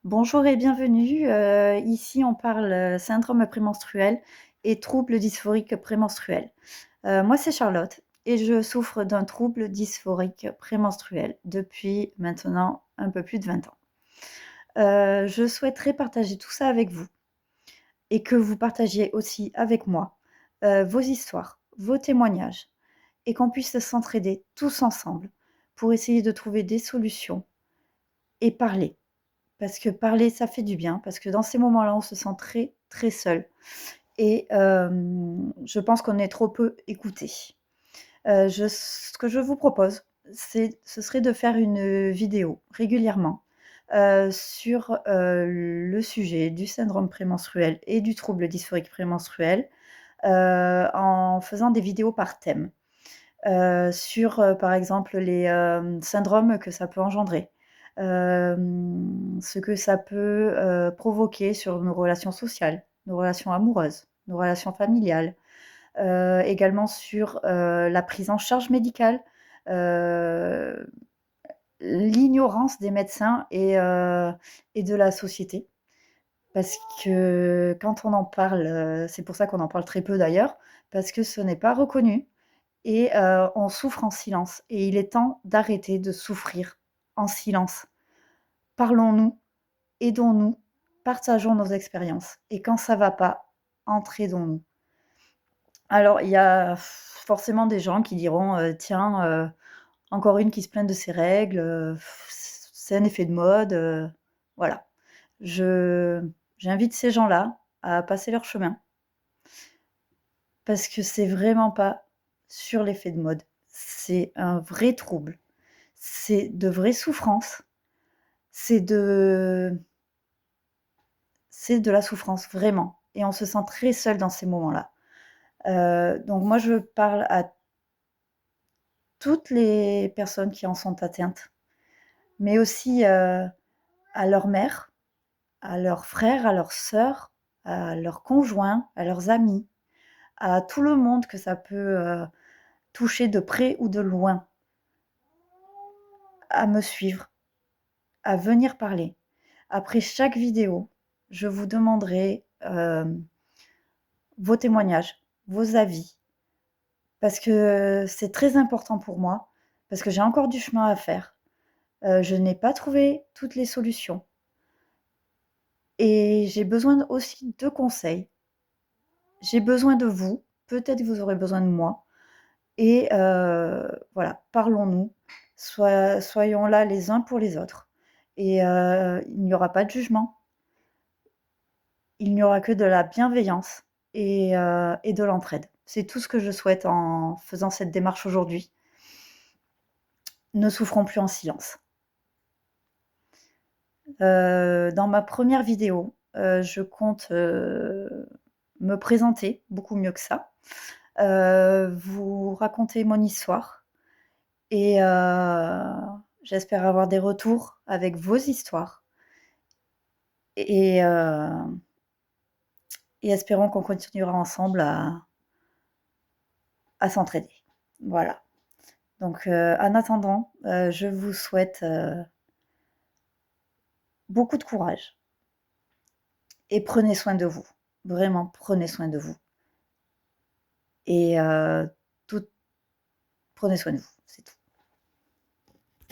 Bonjour et bienvenue. Ici, on parle syndrome prémenstruel et troubles dysphoriques prémenstruels. Moi, c'est Charlotte et je souffre d'un trouble dysphorique prémenstruel depuis maintenant un peu plus de 20 ans. Je souhaiterais partager tout ça avec vous et que vous partagiez aussi avec moi vos histoires, vos témoignages et qu'on puisse s'entraider tous ensemble pour essayer de trouver des solutions et parler. Parce que parler, ça fait du bien, parce que dans ces moments-là, on se sent très, très seul et je pense qu'on est trop peu écouté. Ce que je vous propose, ce serait de faire une vidéo régulièrement, sur, le sujet du syndrome prémenstruel et du trouble dysphorique prémenstruel, en faisant des vidéos par thème. Sur, par exemple, les, syndromes que ça peut engendrer, ce que ça peut, provoquer sur nos relations sociales, nos relations amoureuses, nos relations familiales, également sur, la prise en charge médicale, heu, l'ignorance des médecins et de la société. Parce que quand on en parle, c'est pour ça qu'on en parle très peu d'ailleurs, parce que ce n'est pas reconnu et on souffre en silence et il est temps d'arrêter de souffrir en silence. Parlons-nous, aidons-nous, partageons nos expériences et quand ça va pas, entraidons-nous. Alors il y a forcément des gens qui diront, «Tiens, encore une qui se plaint de ses règles, c'est un effet de mode», voilà. Je J'invite ces gens-là à passer leur chemin parce que c'est vraiment pas sur l'effet de mode. C'est un vrai trouble. C'est de vraies souffrances, c'est de c'est de la souffrance vraiment et on se sent très seul dans ces moments-là. Donc moi je parle à toutes les personnes qui en sont atteintes, mais aussi, à leur mère, à leurs frères, à leurs sœurs, à leurs conjoints, à leurs amis, à tout le monde que ça peut, toucher de près ou de loin, à me suivre, à venir parler. Après chaque vidéo, je vous demanderai, vos témoignages, vos avis, parce que c'est très important pour moi, parce que j'ai encore du chemin à faire. Je n'ai pas trouvé toutes les solutions et j'ai besoin aussi de conseils. J'ai besoin de vous, peut-être que vous aurez besoin de moi et voilà, parlons-nous, soyons là les uns pour les autres et il n'y aura pas de jugement, il n'y aura que de la bienveillance et de l'entraide. C'est tout ce que je souhaite en faisant cette démarche aujourd'hui. Ne souffrons plus en silence. Dans ma première vidéo, je compte, me présenter beaucoup mieux que ça, vous raconter mon histoire et j'espère avoir des retours avec vos histoires et et espérons qu'on continuera ensemble à s'entraider. Voilà. Donc en attendant, je vous souhaite, beaucoup de courage et prenez soin de vous. Vraiment, prenez soin de vous et tout prenez soin de vous.